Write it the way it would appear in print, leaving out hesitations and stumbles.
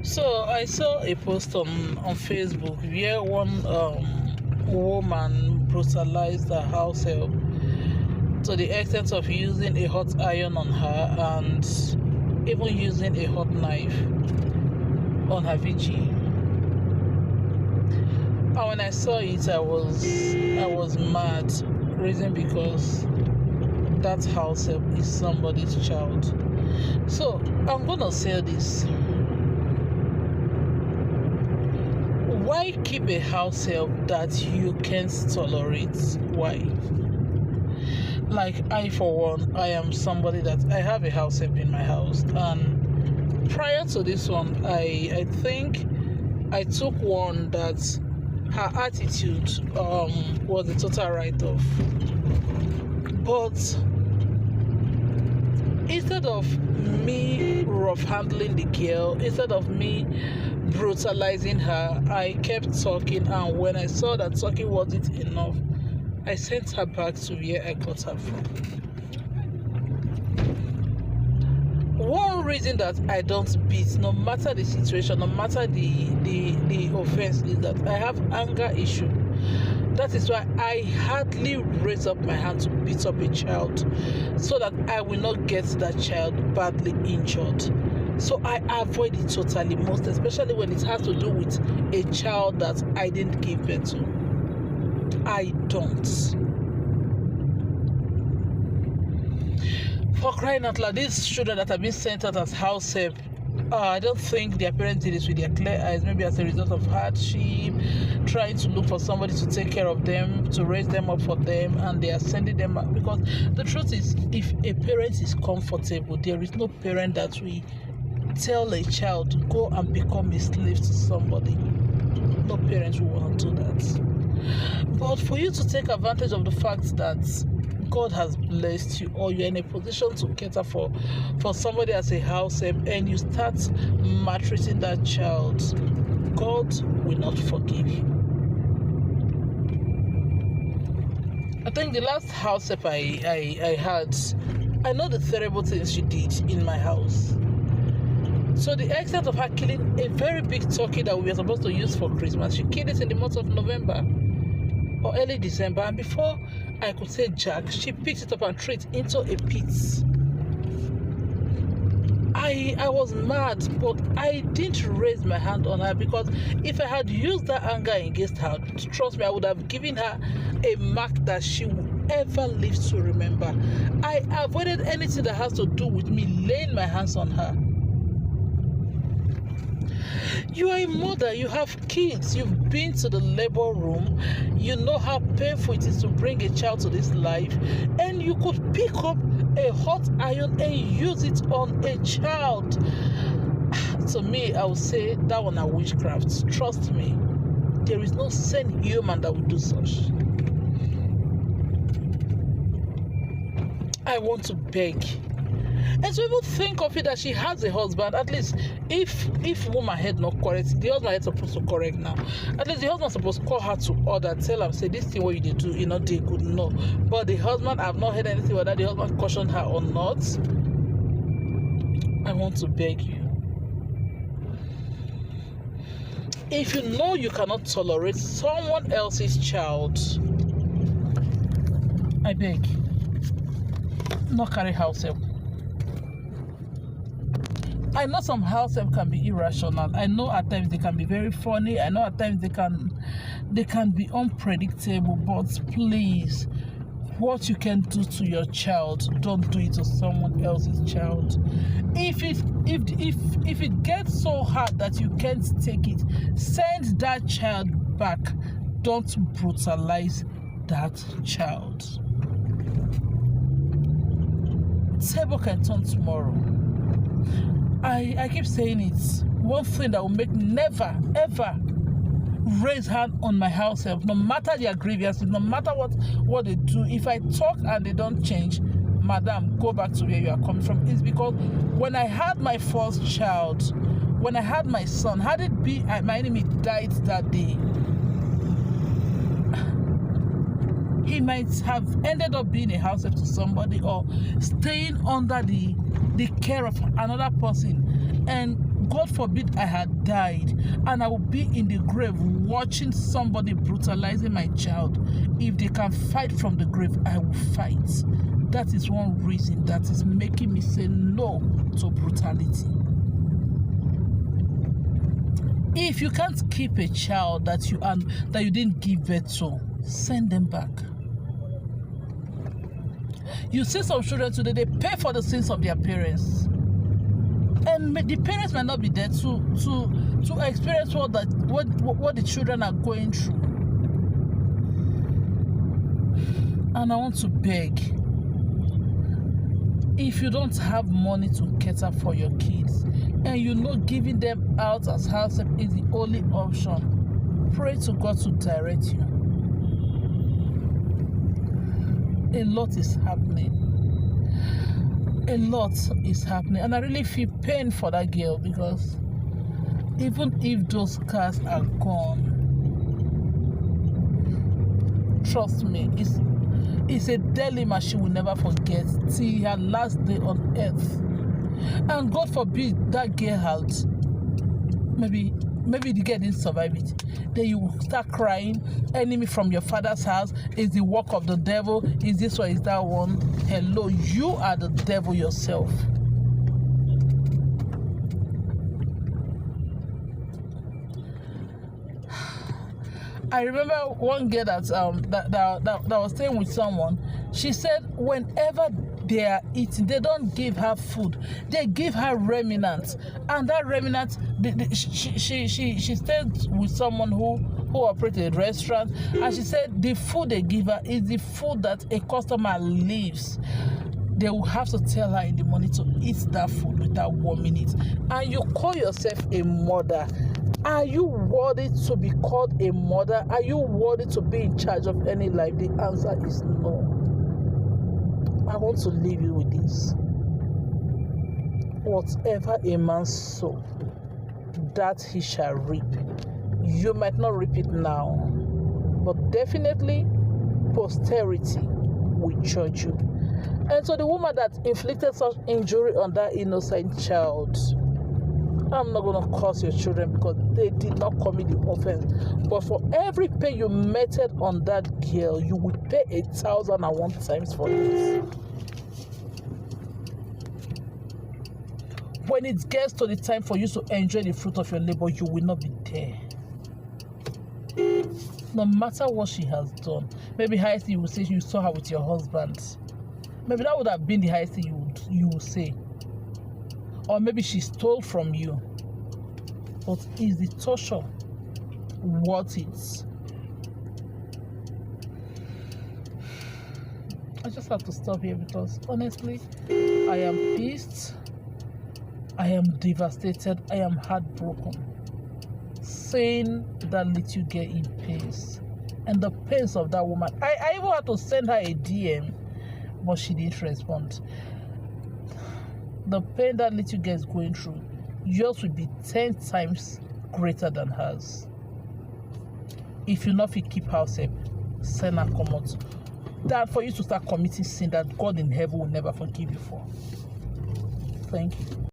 So I saw a post on Facebook where one woman brutalized her house help to the extent of using a hot iron on her and even using a hot knife on her VG. And when I saw it, I was mad. Reason because that house help is somebody's child. So I'm gonna say this. Why keep a house help that you can't tolerate? Why? Like, I for one, I am somebody that I have a house help in my house, and prior to this one, I think I took one that her attitude was a total write-off. But instead of me rough handling the girl, instead of me brutalizing her, I kept talking, and when I saw that talking wasn't enough, I sent her back to where I got her from. One reason that I don't beat, no matter the situation, no matter the offense, is that I have anger issue. That is why I hardly raise up my hand to beat up a child, so that I will not get that child badly injured. So I avoid it totally, most especially when it has to do with a child that I didn't give birth to. I don't. For crying out loud, these children that have been sent out as house help, I don't think their parents did this with their clear eyes, maybe as a result of hardship, trying to look for somebody to take care of them, to raise them up for them, and they are sending them out. Because the truth is, if a parent is comfortable, there is no parent that will tell a child to go and become a slave to somebody. No parents will want to do that. But for you to take advantage of the fact that God has blessed you, or you're in a position to cater for somebody as a house help, and you start maltreating that child, God will not forgive you. I think the last house help I had, I know the terrible things she did in my house. So the extent of her killing a very big turkey that we were supposed to use for Christmas, she killed it in the month of November or early December, and before I could say jack, she picked it up and threw it into a pit. I was mad, but I didn't raise my hand on her, because if I had used that anger against her, trust me, I would have given her a mark that she would ever live to remember. I avoided anything that has to do with me laying my hands on her. You are a mother, you have kids, you've been to the labor room, you know how painful it is to bring a child to this life, and you could pick up a hot iron and use it on a child. To me, I would say that one are witchcraft. Trust me, there is no sane human that would do such. I want to beg. And so even think of it that she has a husband. At least if woman had not correct, the husband is supposed to correct now. At least the husband supposed to call her to order, tell her, say, this thing what you do, you know, they could know. But the husband, I've not heard anything whether the husband cautioned her or not. I want to beg you. If you know you cannot tolerate someone else's child, I beg, not carry house help. I know some house help can be irrational. I know at times they can be very funny. I know at times they can be unpredictable. But please, what you can do to your child, don't do it to someone else's child. If it gets so hard that you can't take it, send that child back. Don't brutalize that child. Table can turn tomorrow. I keep saying it. One thing that will make me never ever raise hand on my house help, no matter their grievances, no matter what they do. If I talk and they don't change, madam, go back to where you are coming from. It's because when I had my first child, when I had my son, had it be my enemy died that day, he might have ended up being a house help to somebody or staying under the care of another person. and God forbid I had died and I would be in the grave watching somebody brutalizing my child. If they can fight from the grave, I will fight. That is one reason that is making me say no to brutality. If you can't keep a child that you didn't give birth to, send them back. You see some children today, they pay for the sins of their parents, and the parents might not be there to experience what the children are going through. And I want to beg, if you don't have money to cater for your kids, and you know giving them out as househelp is the only option, pray to God to direct you. A lot is happening. A lot is happening, and I really feel pain for that girl, because even if those cars are gone, trust me, it's a dilemma she will never forget till her last day on earth. And God forbid that girl had maybe the girl didn't survive it. Then you will start crying, enemy from your father's house is the work of the devil, is this or is that one. Hello, you are the devil yourself. I remember one girl that was staying with someone. She said whenever they are eating, they don't give her food, they give her remnants, and that remnant, she stayed with someone who operated a restaurant, and she said the food they give her is the food that a customer leaves. They will have to tell her in the morning to eat that food without 1 minute. And you call yourself a mother. Are you worthy to be called a mother? Are you worthy to be in charge of any life? The answer is no. I want to leave you with this. Whatever a man sows, that he shall reap. You might not reap it now, but definitely posterity will judge you. And so the woman that inflicted such injury on that innocent child, I'm not going to curse your children because they did not commit the offense. But for every pain you meted on that girl, you will pay 1,001 times for it. When it gets to the time for you to enjoy the fruit of your labor, you will not be there. No matter what she has done. Maybe highest thing you will say you saw her with your husband. Maybe that would have been the highest thing you would say. Or maybe she stole from you. But is the torture worth it? I just have to stop here because honestly, I am pissed. I am devastated. I am heartbroken. Seeing that little girl in peace. And the pains of that woman. I even had to send her a DM, but she didn't respond. The pain that little girl is going through, yours will be 10 times greater than hers. If you not fit keep househelp, send her come out. That for you to start committing sin that God in heaven will never forgive you for. Thank you.